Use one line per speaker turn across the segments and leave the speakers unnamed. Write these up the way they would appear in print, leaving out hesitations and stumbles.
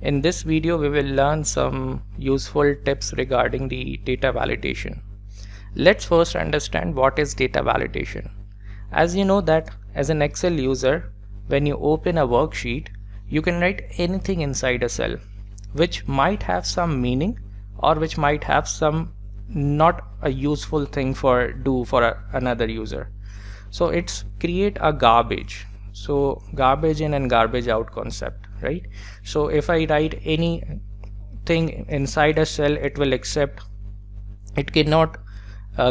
In this video, we will learn some useful tips regarding the data validation. Let's first understand what is data validation. As you know that as an Excel user, when you open a worksheet, you can write anything inside a cell, which might have some meaning or which might have some not a useful thing for another user. So it's create a garbage. So garbage in and garbage out concept, right? So if I write anything inside a cell, it will accept. It cannot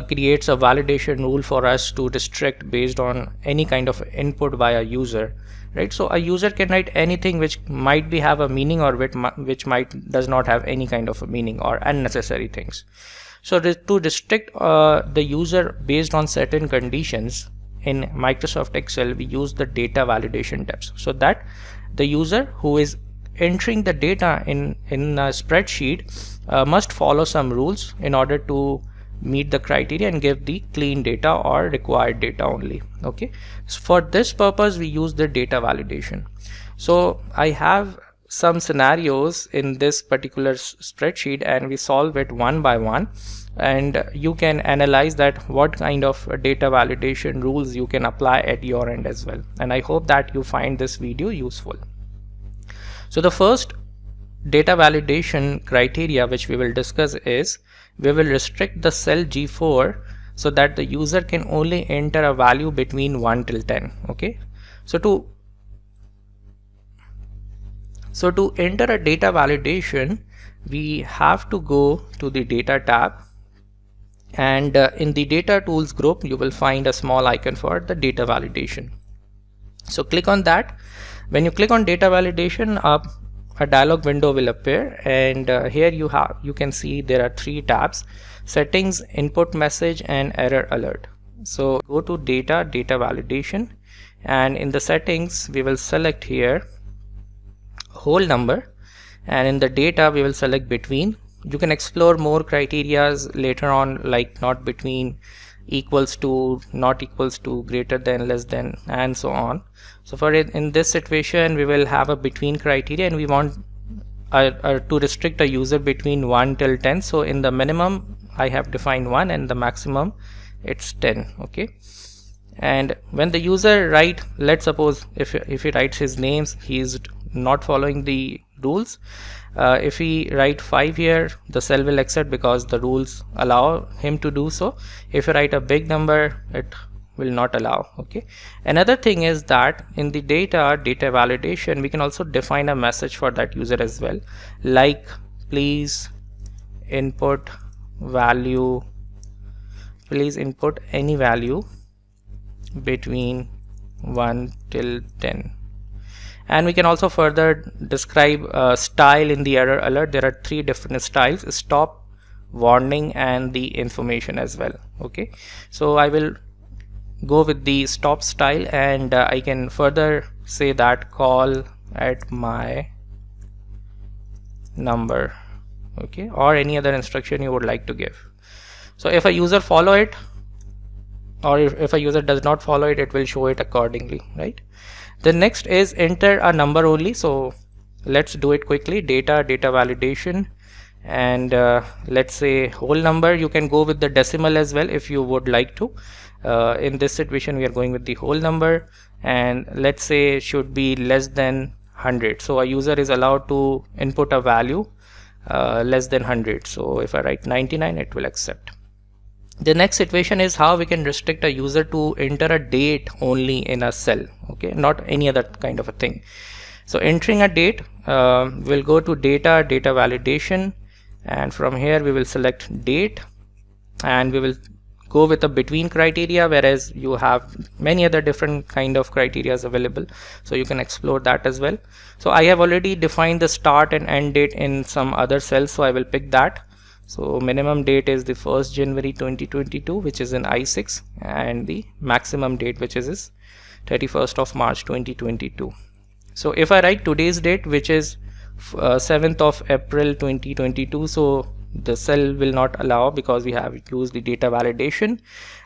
creates a validation rule for us to restrict based on any kind of input by a user, right? So a user can write anything which might be have a meaning or which might does not have any kind of a meaning or unnecessary things. So to restrict the user based on certain conditions in Microsoft Excel, we use the data validation steps, so that the user who is entering the data in a spreadsheet must follow some rules in order to meet the criteria and give the clean data or required data only. Okay, so for this purpose we use the data validation. So I have some scenarios in this particular spreadsheet and we solve it one by one, and you can analyze that what kind of data validation rules you can apply at your end as well. And I hope that you find this video useful. So the first data validation criteria which we will discuss is we will restrict the cell G4 so that the user can only enter a value between 1 till 10. Okay, so to enter a data validation, we have to go to the data tab, and in the data tools group you will find a small icon for the data validation. So click on that. When you click on data validation, a dialog window will appear, and here you can see there are three tabs: settings, input message, and error alert. So go to data validation, and in the settings we will select here whole number, and in the data we will select between. You can explore more criterias later on, like not between, equals to, not equals to, greater than, less than, and so on. So for in this situation we will have a between criteria, and we want to restrict a user between 1 till 10. So in the minimum I have defined 1 and the maximum it's 10. Okay, and when the user write, let's suppose if he writes his names, he is not following the rules. If he write 5 here, the cell will accept because the rules allow him to do so. If you write a big number, it will not allow. Okay, another thing is that in the data validation we can also define a message for that user as well, like please input value, please input any value between 1 till 10. And we can also further describe style in the error alert. There are 3 different styles: stop, warning, and the information as well. Okay, so I will go with the stop style, and I can further say that call at my number. Okay, or any other instruction you would like to give. So if a user follow it, or if a user does not follow it, it will show it accordingly, right? The next is enter a number only. So let's do it quickly. Data validation, and let's say whole number. You can go with the decimal as well if you would like to. In this situation we are going with the whole number, and let's say should be less than 100. So a user is allowed to input a value less than 100. So if I write 99, it will accept. The next situation is how we can restrict a user to enter a date only in a cell. Okay, not any other kind of a thing. So entering a date, we'll go to data validation, and from here we will select date, and we will go with a between criteria, whereas you have many other different kind of criteria available, so you can explore that as well. So I have already defined the start and end date in some other cells, so I will pick that. So minimum date is the 1st January 2022, which is in I6, and the maximum date, which is 31st of March 2022. So if I write today's date, which is 7th of April 2022, so the cell will not allow because we have used the data validation.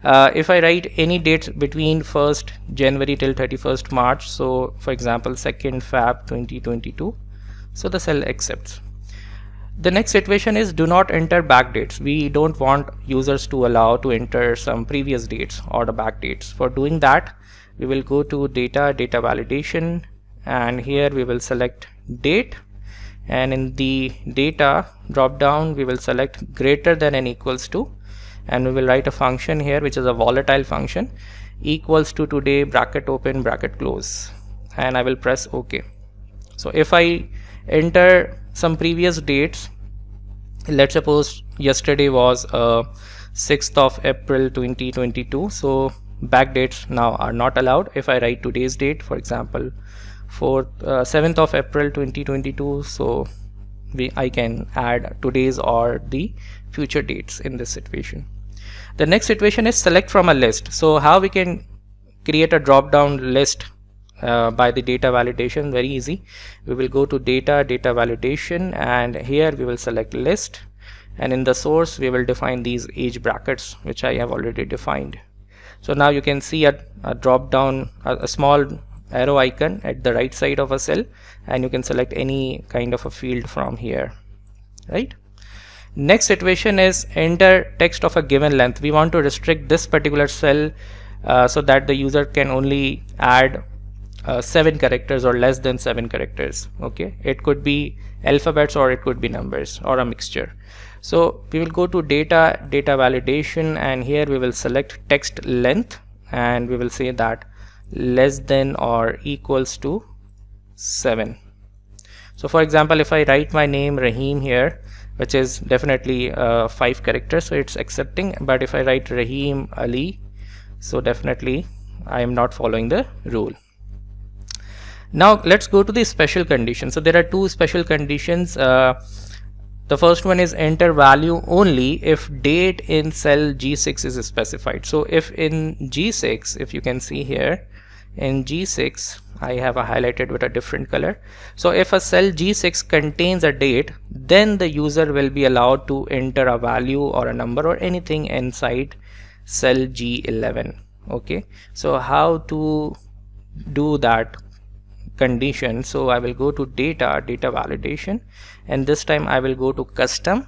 If I write any dates between 1st January till 31st March, so for example 2nd Feb 2022, So the cell accepts. The next situation is do not enter back dates. We don't want users to allow to enter some previous dates or the back dates. For doing that, we will go to data validation, and here we will select date, and in the data drop down we will select greater than and equals to, and we will write a function here which is a volatile function, equals to today bracket open bracket close, and I will press OK. So if I enter some previous dates, let's suppose yesterday was 6th of April 2022, so back dates now are not allowed. If I write today's date, for example 7th of April 2022, so I can add today's or the future dates in this situation. The next situation is select from a list. So how we can create a drop down list by the data validation? Very easy. We will go to data validation, and here we will select list, and in the source we will define these age brackets which I have already defined. So now you can see a drop down, a small arrow icon at the right side of a cell, and you can select any kind of a field from here, right? Next situation is enter text of a given length. We want to restrict this particular cell so that the user can only add 7 characters or less than 7 characters. Okay, it could be alphabets or it could be numbers or a mixture. So we will go to data validation, and here we will select text length, and we will say that less than or equals to 7. So for example, if I write my name Rahim here, which is definitely 5 characters, so it's accepting, but if I write Rahim Ali, so definitely I am not following the rule. Now let's go to the special condition. So there are 2 special conditions. The first one is enter value only if date in cell G6 is specified. So if in G6, if you can see here in G6, I have highlighted with a different color. So if a cell G6 contains a date, then the user will be allowed to enter a value or a number or anything inside cell G11. Okay, so how to do that condition? So I will go to data validation, and this time I will go to custom,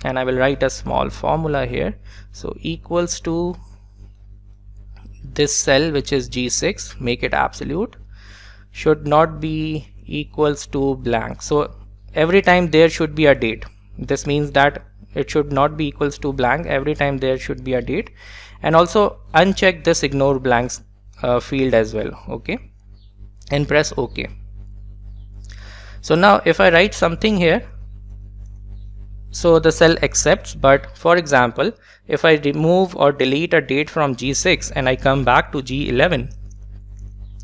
and I will write a small formula here. So equals to this cell which is G6, make it absolute, should not be equals to blank. So every time there should be a date. This means that it should not be equals to blank. Every time there should be a date, and also uncheck this ignore blanks field as well. Okay, and press OK. So now if I write something here, so the cell accepts, but for example, if I remove or delete a date from G6 and I come back to G11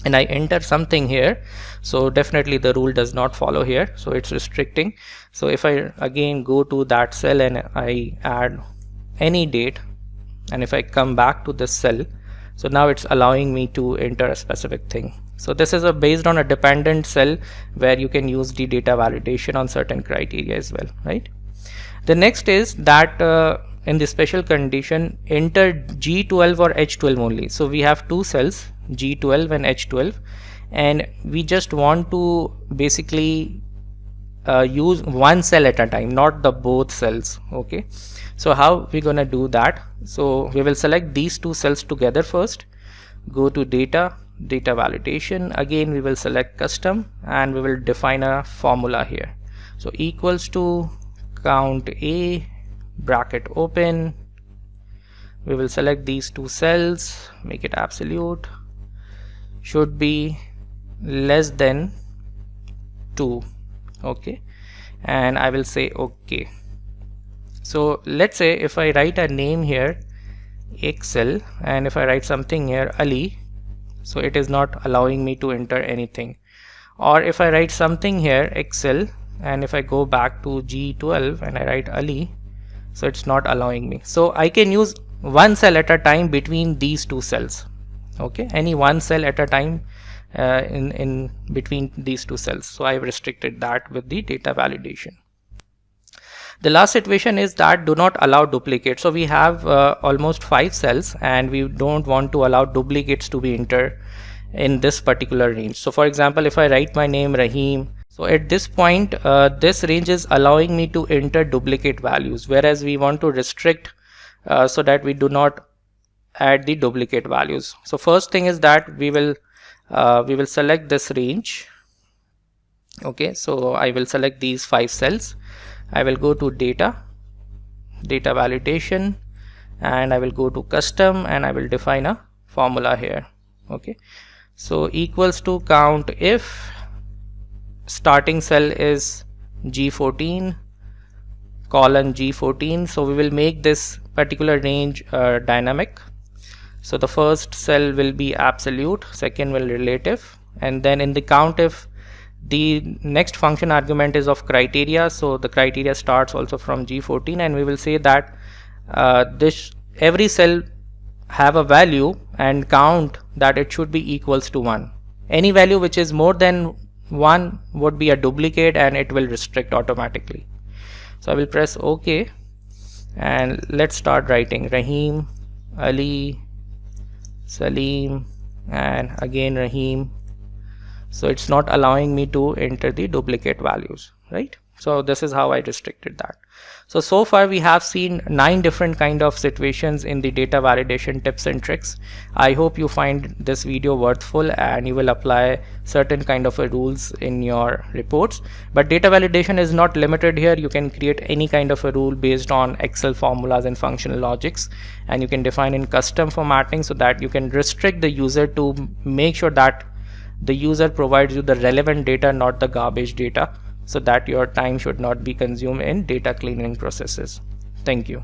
and I enter something here, so definitely the rule does not follow here, so it's restricting. So if I again go to that cell and I add any date, and if I come back to this cell, so now it's allowing me to enter a specific thing. So this is based on a dependent cell where you can use the data validation on certain criteria as well, right? The next is that in the special condition, enter G12 or H12 only. So we have 2 cells, G12 and H12, and we just want to basically use one cell at a time, not the both cells. Okay, so how we gonna do that? So we will select these 2 cells together first, go to data validation, again we will select custom, and we will define a formula here. So equals to count A bracket open, we will select these 2 cells, make it absolute, should be less than 2. Okay, and I will say OK. So let's say if I write a name here Excel, and if I write something here Ali, so it is not allowing me to enter anything. Or if I write something here Excel, and if I go back to G12 and I write Ali, so it's not allowing me. So I can use one cell at a time between these 2 cells. Okay, any one cell at a time in between these 2 cells. So I've restricted that with the data validation. The last situation is that do not allow duplicates. So we have almost 5 cells, and we don't want to allow duplicates to be entered in this particular range. So for example, if I write my name Rahim, So at this point, this range is allowing me to enter duplicate values, whereas we want to restrict so that we do not add the duplicate values. So first thing is that we will select this range. Okay, so I will select these 5 cells. I will go to data validation, and I will go to custom, and I will define a formula here. Okay, so equals to count if starting cell is G14 colon G14. So we will make this particular range dynamic. So the first cell will be absolute, second will relative, and then in the count if the next function argument is of criteria, so the criteria starts also from G14, and we will say that this every cell have a value and count that it should be equals to 1. Any value which is more than 1 would be a duplicate and it will restrict automatically. So I will press OK, and let's start writing Rahim, Ali, Salim, and again Rahim. So it's not allowing me to enter the duplicate values, right? So this is how I restricted that. So far we have seen 9 different kind of situations in the data validation tips and tricks. I hope you find this video worthful and you will apply certain kind of rules in your reports. But data validation is not limited here. You can create any kind of a rule based on Excel formulas and functional logics, and you can define in custom formatting so that you can restrict the user to make sure that the user provides you the relevant data, not the garbage data, so that your time should not be consumed in data cleaning processes. Thank you.